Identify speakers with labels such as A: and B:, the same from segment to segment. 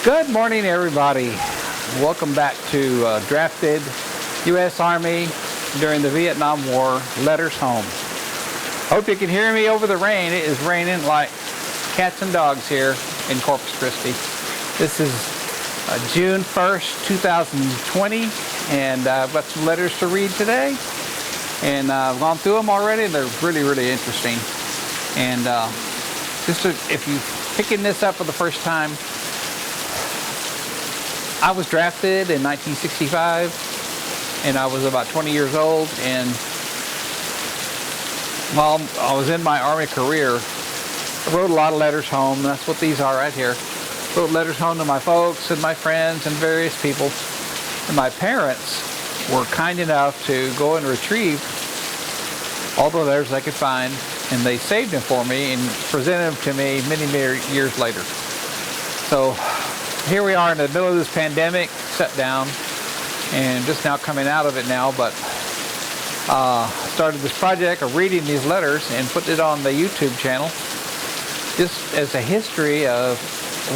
A: Good morning, everybody. Welcome back to Drafted U.S. Army during the Vietnam War, Letters Home. Hope you can hear me over the rain. It is raining like cats and dogs here in Corpus Christi. This is June 1st, 2020, and I've got some letters to read today. And I've gone through them already, and they're really, really interesting. And if you're picking this up for the first time, I was drafted in 1965, and I was about 20 years old, and while I was in my Army career, I wrote a lot of letters home. That's what these are right here. Wrote letters home to my folks and my friends and various people. And my parents were kind enough to go and retrieve all the letters they could find, and they saved them for me and presented them to me many, many years later. So here we are in the middle of this pandemic, shut down, and just now coming out of it now, but started this project of reading these letters and putting it on the YouTube channel just as a history of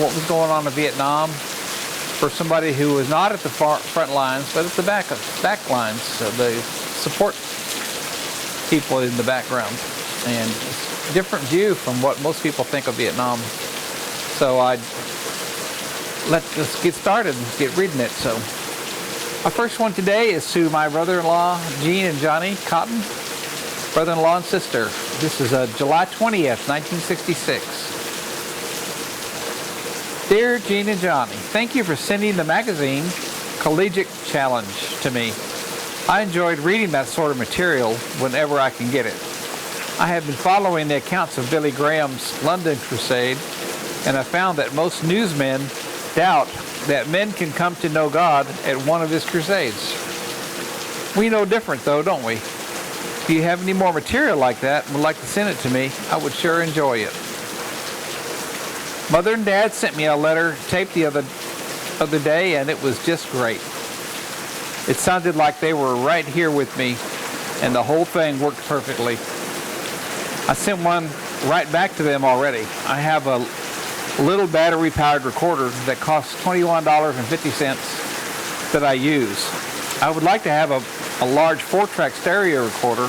A: what was going on in Vietnam for somebody who was not at the front lines, but at the back lines, so the support people in the background. And it's a different view from what most people think of Vietnam. So let's get started and get reading it. So my first one today is to my brother-in-law, Gene and Johnny Cotton, brother-in-law and sister. This is July 20th, 1966. Dear Gene and Johnny, thank you for sending the magazine Collegiate Challenge to me. I enjoyed reading that sort of material whenever I can get it. I have been following the accounts of Billy Graham's London Crusade, and I found that most newsmen doubt that men can come to know God at one of his crusades. We know different though, don't we? If you have any more material like that and would like to send it to me, I would sure enjoy it. Mother and Dad sent me a letter taped the other day, and it was just great. It sounded like they were right here with me, and the whole thing worked perfectly. I sent one right back to them already. I have a little battery-powered recorder that costs $21.50 that I use. I would like to have a large 4-track stereo recorder,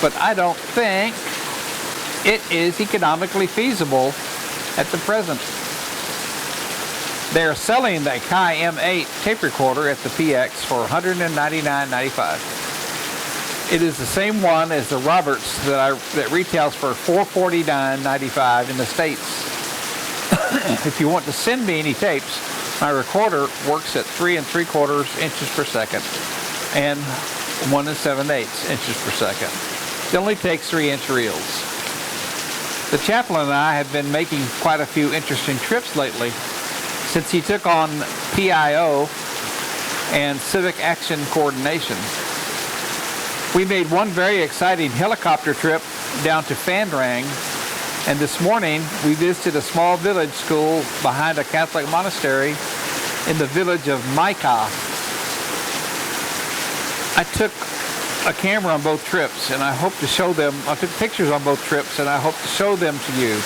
A: but I don't think it is economically feasible at the present. They are selling the Kai M8 tape recorder at the PX for $199.95. It is the same one as the Roberts that retails for $449.95 in the States. If you want to send me any tapes, my recorder works at 3 3/4 inches per second and 1 7/8 inches per second. It only takes 3-inch reels. The chaplain and I have been making quite a few interesting trips lately since he took on PIO and Civic Action Coordination. We made one very exciting helicopter trip down to Phan Rang, and this morning we visited a small village school behind a Catholic monastery in the village of Mai Ca. I took a camera on both trips, and I hope to show them. I took pictures on both trips, and I hope to show them to you.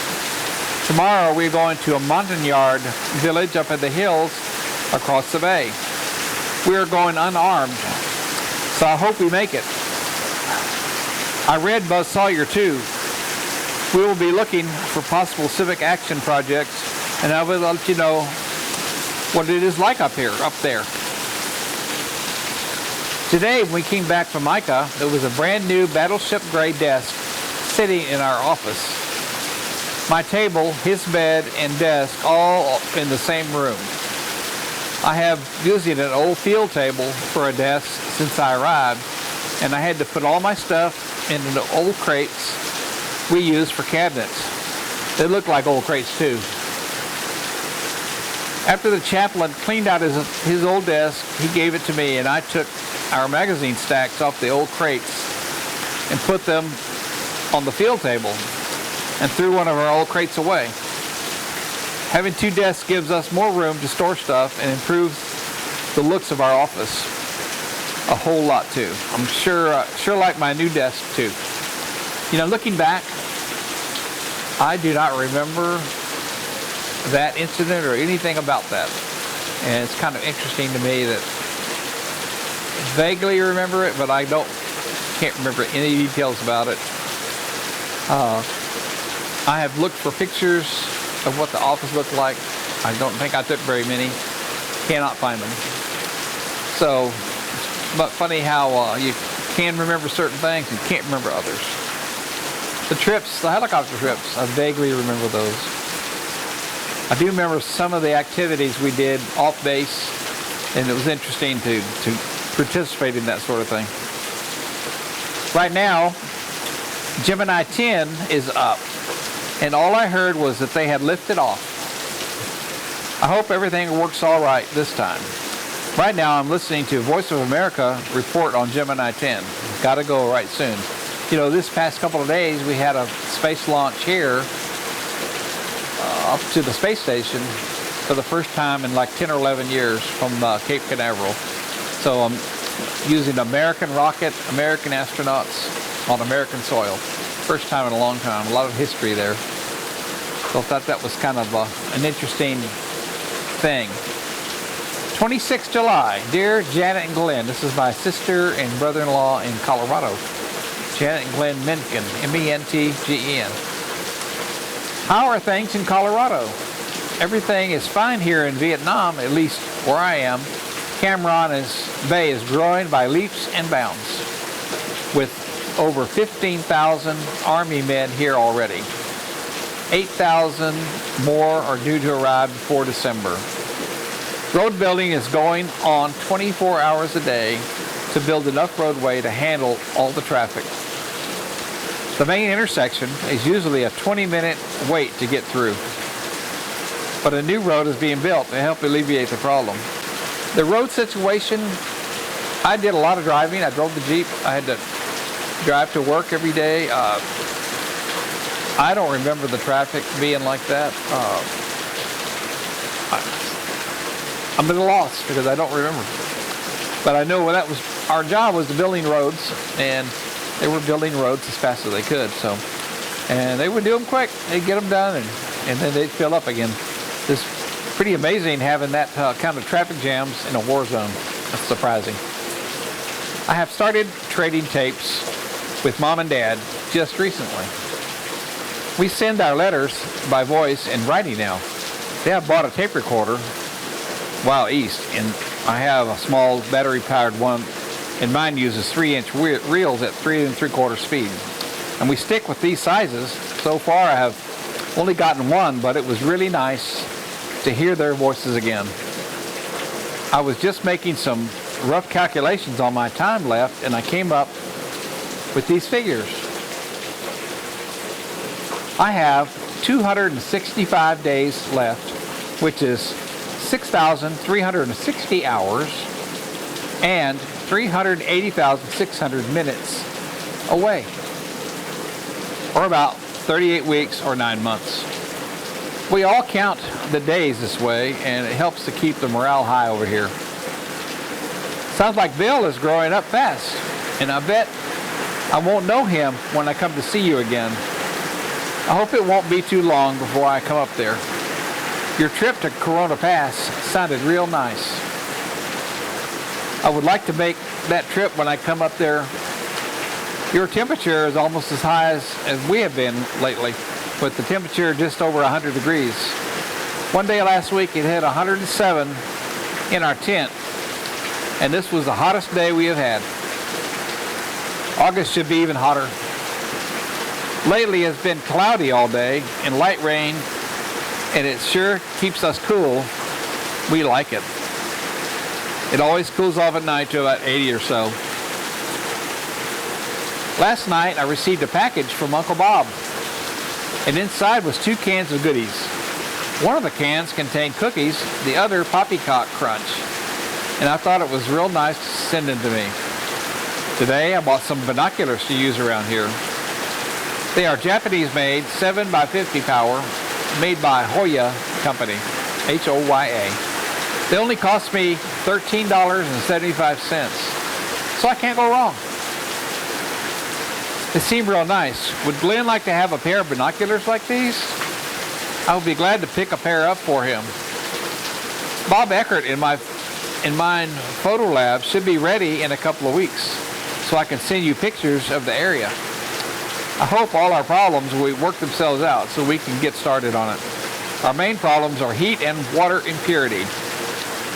A: Tomorrow we're going to a Montagnard village up in the hills across the bay. We are going unarmed, so I hope we make it. I read Buzz Sawyer too. We will be looking for possible civic action projects, and I will let you know what it is like up there. Today, when we came back from Micah, there was a brand new battleship gray desk sitting in our office. My table, his bed, and desk all in the same room. I have using an old field table for a desk since I arrived, and I had to put all my stuff in the old crates we use for cabinets. They look like old crates too. After the chaplain cleaned out his old desk, he gave it to me, and I took our magazine stacks off the old crates and put them on the field table and threw one of our old crates away. Having 2 desks gives us more room to store stuff and improves the looks of our office a whole lot too. I'm sure like my new desk too. You know, looking back, I do not remember that incident or anything about that. And it's kind of interesting to me that vaguely remember it, but I can't remember any details about it. I have looked for pictures of what the office looked like. I don't think I took very many. Cannot find them. So, but funny how you can remember certain things and can't remember others. The trips, the helicopter trips, I vaguely remember those. I do remember some of the activities we did off base, and it was interesting to participate in that sort of thing. Right now, Gemini 10 is up, and all I heard was that they had lifted off. I hope everything works all right this time. Right now, I'm listening to Voice of America report on Gemini 10. Got to go right soon. You know, this past couple of days, we had a space launch here up to the space station for the first time in like 10 or 11 years from Cape Canaveral. So I'm using American rocket, American astronauts on American soil. First time in a long time. A lot of history there. So I thought that was kind of an interesting thing. 26th July. Dear Janet and Glenn, this is my sister and brother-in-law in Colorado. Janet and Glenn Mentgen, M-E-N-T-G-E-N. How are things in Colorado? Everything is fine here in Vietnam, at least where I am. Cam Ranh Bay is growing by leaps and bounds, with over 15,000 Army men here already. 8,000 more are due to arrive before December. Road building is going on 24 hours a day to build enough roadway to handle all the traffic. The main intersection is usually a 20-minute wait to get through, but a new road is being built to help alleviate the problem. The road situation, I did a lot of driving. I drove the Jeep. I had to drive to work every day. I don't remember the traffic being like that. I'm at a loss because I don't remember. But I know that was our job, was to building roads, and they were building roads as fast as they could. So, and they would do them quick. They'd get them done, and then they'd fill up again. It's pretty amazing having that kind of traffic jams in a war zone. That's surprising. I have started trading tapes with Mom and Dad just recently. We send our letters by voice and writing now. Dad bought a tape recorder while east, and I have a small battery-powered one, and mine uses 3-inch reels at 3 3/4 speed. And we stick with these sizes. So far, I have only gotten one, but it was really nice to hear their voices again. I was just making some rough calculations on my time left, and I came up with these figures. I have 265 days left, which is 6,360 hours and 380,600 minutes away, or about 38 weeks or 9 months. We all count the days this way, and it helps to keep the morale high over here. Sounds like Bill is growing up fast, and I bet I won't know him when I come to see you again. I hope it won't be too long before I come up there. Your trip to Corona Pass sounded real nice. I would like to make that trip when I come up there. Your temperature is almost as high as we have been lately, with the temperature just over 100 degrees. One day last week it hit 107 in our tent, and this was the hottest day we have had. August should be even hotter. Lately it's been cloudy all day and light rain, and it sure keeps us cool. We like it. It always cools off at night to about 80 or so. Last night I received a package from Uncle Bob, and inside was 2 cans of goodies. One of the cans contained cookies, the other Poppycock Crunch, and I thought it was real nice to send them to me. Today I bought some binoculars to use around here. They are Japanese-made 7x50 power, made by Hoya Company, H-O-Y-A. They only cost me $13.75, so I can't go wrong. They seem real nice. Would Glenn like to have a pair of binoculars like these? I would be glad to pick a pair up for him. Bob Eckert in mine photo lab should be ready in a couple of weeks, so I can send you pictures of the area. I hope all our problems will work themselves out so we can get started on it. Our main problems are heat and water impurity.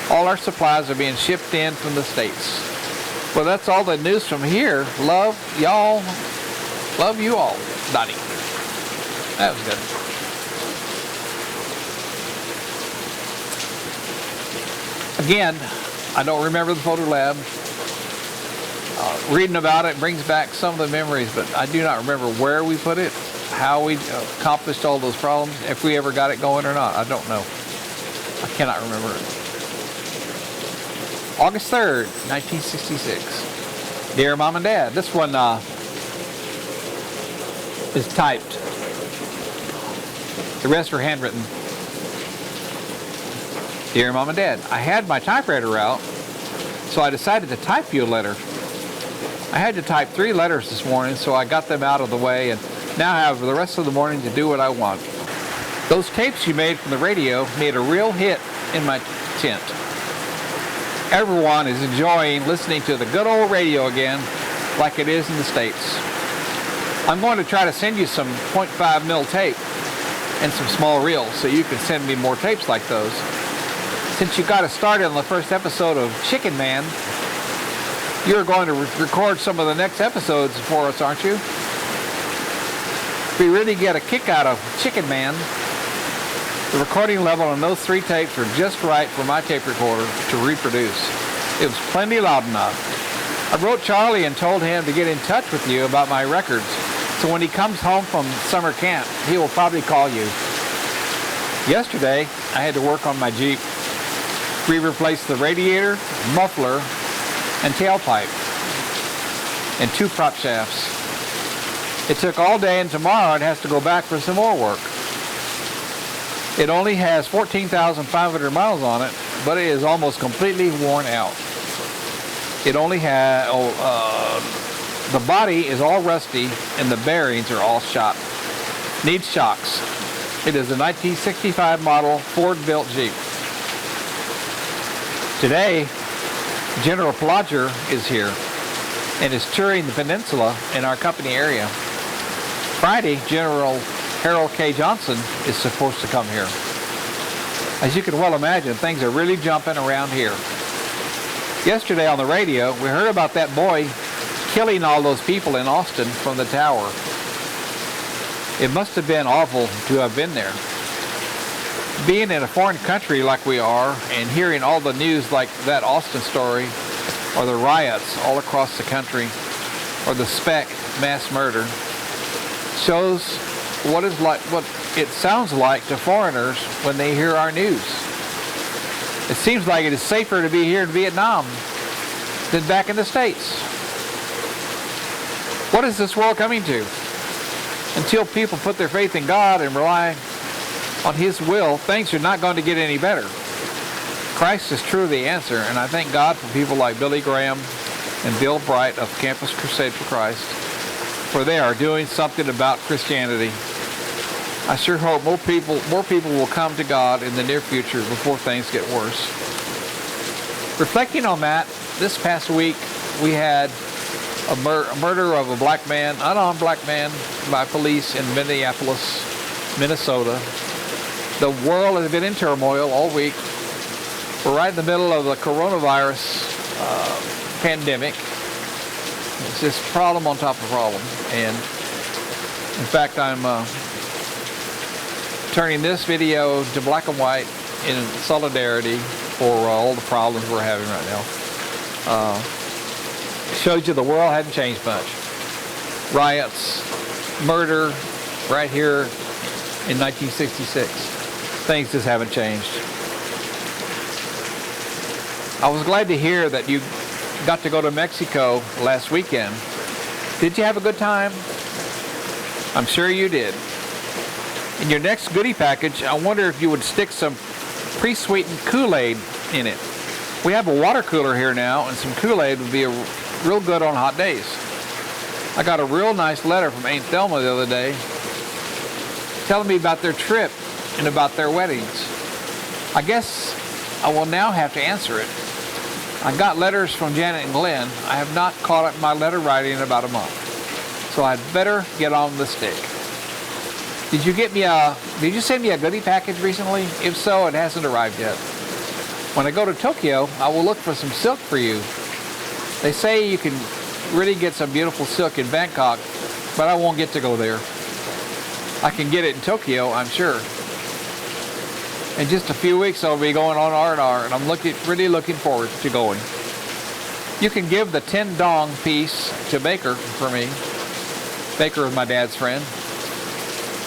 A: All our supplies are being shipped in from the States. Well, that's all the news from here. Love y'all. Love you all. Donnie. That was good. Again, I don't remember the photo lab. Reading about it brings back some of the memories, but I do not remember where we put it, how we accomplished all those problems, if we ever got it going or not. I don't know. I cannot remember it. August 3rd, 1966. Dear Mom and Dad, this one is typed. The rest are handwritten. Dear Mom and Dad, I had my typewriter out, so I decided to type you a letter. I had to type 3 letters this morning, so I got them out of the way and now have the rest of the morning to do what I want. Those tapes you made from the radio made a real hit in my tent. Everyone is enjoying listening to the good old radio again, like it is in the States. I'm going to try to send you some .5 mil tape and some small reels so you can send me more tapes like those. Since you got us started on the first episode of Chicken Man, you're going to record some of the next episodes for us, aren't you? We really get a kick out of Chicken Man. The recording level on those 3 tapes were just right for my tape recorder to reproduce. It was plenty loud enough. I wrote Charlie and told him to get in touch with you about my records, so when he comes home from summer camp, he will probably call you. Yesterday, I had to work on my Jeep. We replaced the radiator, muffler, and tailpipe, and 2 prop shafts. It took all day, and tomorrow it has to go back for some more work. It only has 14,500 miles on it, but it is almost completely worn out. It only has, the body is all rusty, and the bearings are all shot. Needs shocks. It is a 1965 model Ford-built Jeep. Today, General Plodger is here and is touring the peninsula in our company area. Friday, General Harold K. Johnson is supposed to come here. As you can well imagine, things are really jumping around here. Yesterday on the radio, we heard about that boy killing all those people in Austin from the tower. It must have been awful to have been there. Being in a foreign country like we are and hearing all the news like that Austin story, or the riots all across the country, or the Speck mass murder, shows what it sounds like to foreigners when they hear our news. It seems like it is safer to be here in Vietnam than back in the States. What is this world coming to? Until people put their faith in God and rely on His will, things are not going to get any better. Christ is truly the answer, and I thank God for people like Billy Graham and Bill Bright of Campus Crusade for Christ, for they are doing something about Christianity. I sure hope more people will come to God in the near future before things get worse. Reflecting on that, this past week we had a murder of a black man, unarmed black man, by police in Minneapolis, Minnesota. The world has been in turmoil all week. We're right in the middle of the coronavirus pandemic. It's just problem on top of problem. And in fact, I'm turning this video to black and white in solidarity for all the problems we're having right now. Shows you the world hadn't changed much. Riots, murder, right here in 1966. Things just haven't changed. I was glad to hear that you got to go to Mexico last weekend. Did you have a good time? I'm sure you did. In your next goodie package, I wonder if you would stick some pre-sweetened Kool-Aid in it. We have a water cooler here now, and some Kool-Aid would be real good on hot days. I got a real nice letter from Aunt Thelma the other day telling me about their trip and about their weddings. I guess I will now have to answer it. I got letters from Janet and Glenn. I have not caught up my letter writing in about a month, so I'd better get on the stick. Did you send me a goodie package recently? If so, it hasn't arrived yet. When I go to Tokyo, I will look for some silk for you. They say you can really get some beautiful silk in Bangkok, but I won't get to go there. I can get it in Tokyo, I'm sure. In just a few weeks, I'll be going on R&R, and I'm really looking forward to going. You can give the 10 dong piece to Baker for me. Baker is my dad's friend.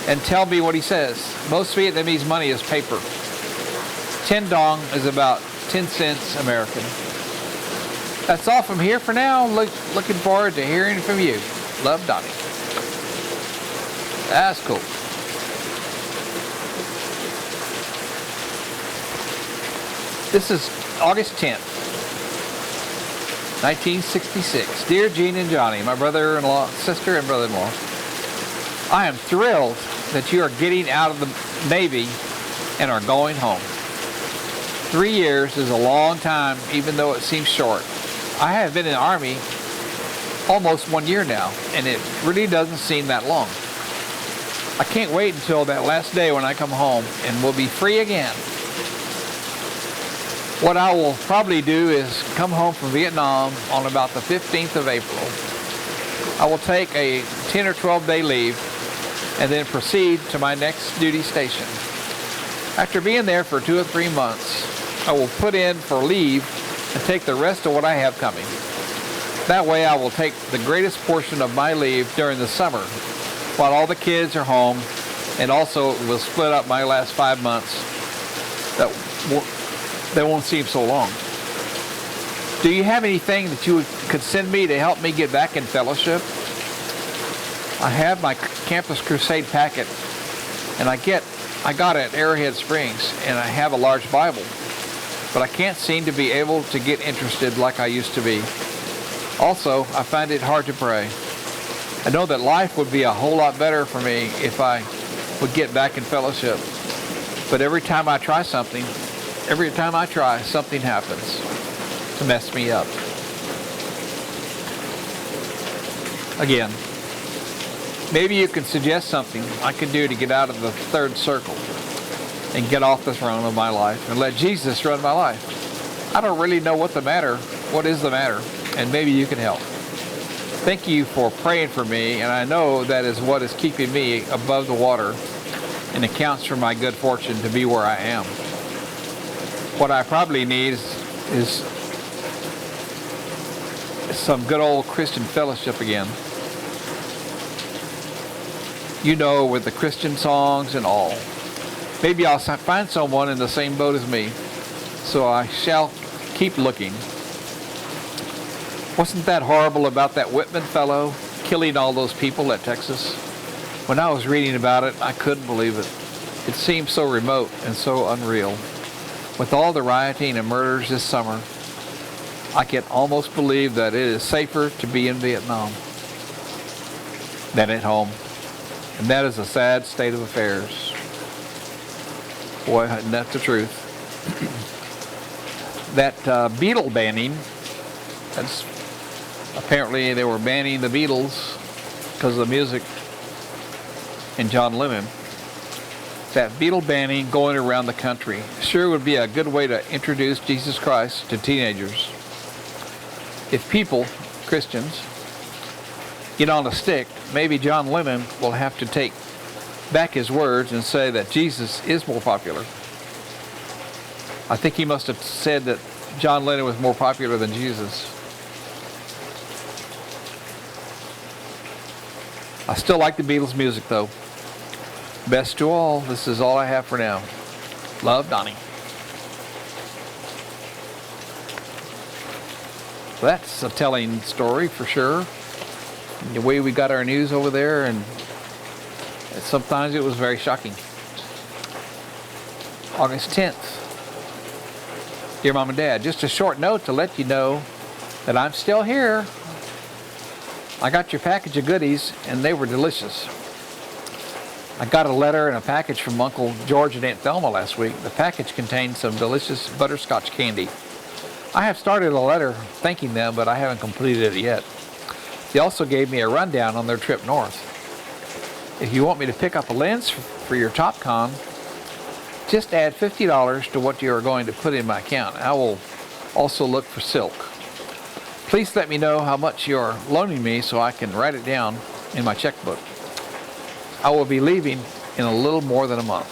A: And tell me what he says. Most Vietnamese money is paper. 10 dong is about 10 cents American. That's all from here for now. Looking forward to hearing from you. Love, Donnie. That's cool. This is August 10th, 1966. Dear Gene and Johnny, my sister and brother-in-law, I am thrilled that you are getting out of the Navy and are going home. 3 years is a long time, even though it seems short. I have been in the Army almost 1 year now, and it really doesn't seem that long. I can't wait until that last day when I come home and we'll be free again. What I will probably do is come home from Vietnam on about the 15th of April. I will take a 10 or 12 day leave and then proceed to my next duty station. After being there for 2 or 3 months, I will put in for leave and take the rest of what I have coming. That way I will take the greatest portion of my leave during the summer while all the kids are home, and also will split up my last 5 months that won't seem so long. Do you have anything that you could send me to help me get back in fellowship? I have my Campus Crusade packet, and I got it at Arrowhead Springs, and I have a large Bible, but I can't seem to be able to get interested like I used to be. Also, I find it hard to pray. I know that life would be a whole lot better for me if I would get back in fellowship, but every time I try, something happens to mess me up. Again, maybe you can suggest something I could do to get out of the third circle and get off the throne of my life and let Jesus run my life. I don't really know what is the matter, and maybe you can help. Thank you for praying for me, and I know that is what is keeping me above the water and accounts for my good fortune to be where I am. What I probably need is some good old Christian fellowship again. You know, with the Christian songs and all. Maybe I'll find someone in the same boat as me, so I shall keep looking. Wasn't that horrible about that Whitman fellow killing all those people at Texas? When I was reading about it, I couldn't believe it. It seemed so remote and so unreal. With all the rioting and murders this summer, I can almost believe that it is safer to be in Vietnam than at home. And that is a sad state of affairs. Boy, isn't that the truth? That Beatle banning, apparently they were banning the Beatles because of the music and John Lennon. That Beatle banning going around the country sure would be a good way to introduce Jesus Christ to teenagers. If people, Christians, get on a stick, maybe John Lennon will have to take back his words and say that Jesus is more popular. I think he must have said that John Lennon was more popular than Jesus. I still like the Beatles' music, though. Best to all. This is all I have for now. Love, Donnie. Well, that's a telling story for sure. The way we got our news over there, and sometimes it was very shocking. August 10th. Dear Mom and Dad, just a short note to let you know that I'm still here. I got your package of goodies, and they were delicious. I got a letter and a package from Uncle George and Aunt Thelma last week. The package contained some delicious butterscotch candy. I have started a letter thanking them, but I haven't completed it yet. They also gave me a rundown on their trip north. If you want me to pick up a lens for your TopCon, just add $50 to what you are going to put in my account. I will also look for silk. Please let me know how much you're loaning me so I can write it down in my checkbook. I will be leaving in a little more than a month.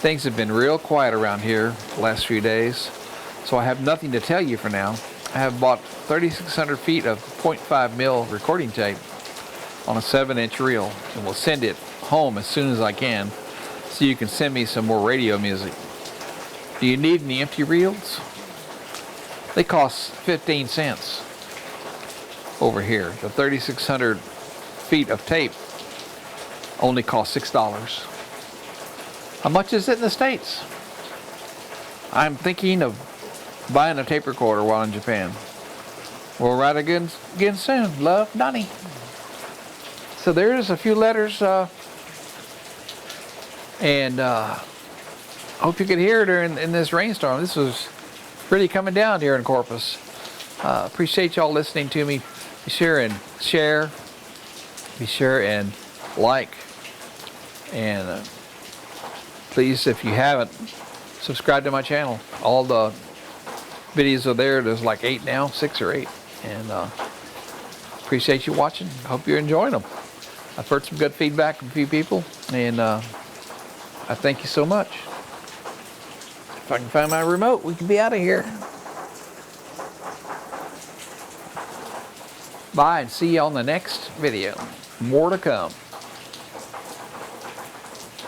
A: Things have been real quiet around here the last few days, so I have nothing to tell you for now. I have bought 3,600 feet of 0.5 mil recording tape on a 7-inch reel and will send it home as soon as I can so you can send me some more radio music. Do you need any empty reels? They cost 15 cents over here. The 3,600 feet of tape only cost $6. How much is it in the States? I'm thinking of buying a tape recorder while in Japan. We'll write again soon. Love, Donnie. So there's a few letters, and hope you could hear it in this rainstorm. This was really coming down here in Corpus. Appreciate y'all listening to me. Be sure and share. Be sure and like. And please, if you haven't, subscribe to my channel. All the videos are there. There's like 8 now, 6 or 8. And appreciate you watching. Hope you're enjoying them. I've heard some good feedback from a few people, and I thank you so much. If I can find my remote, we can be out of here. Bye, and see you on the next video. More to come.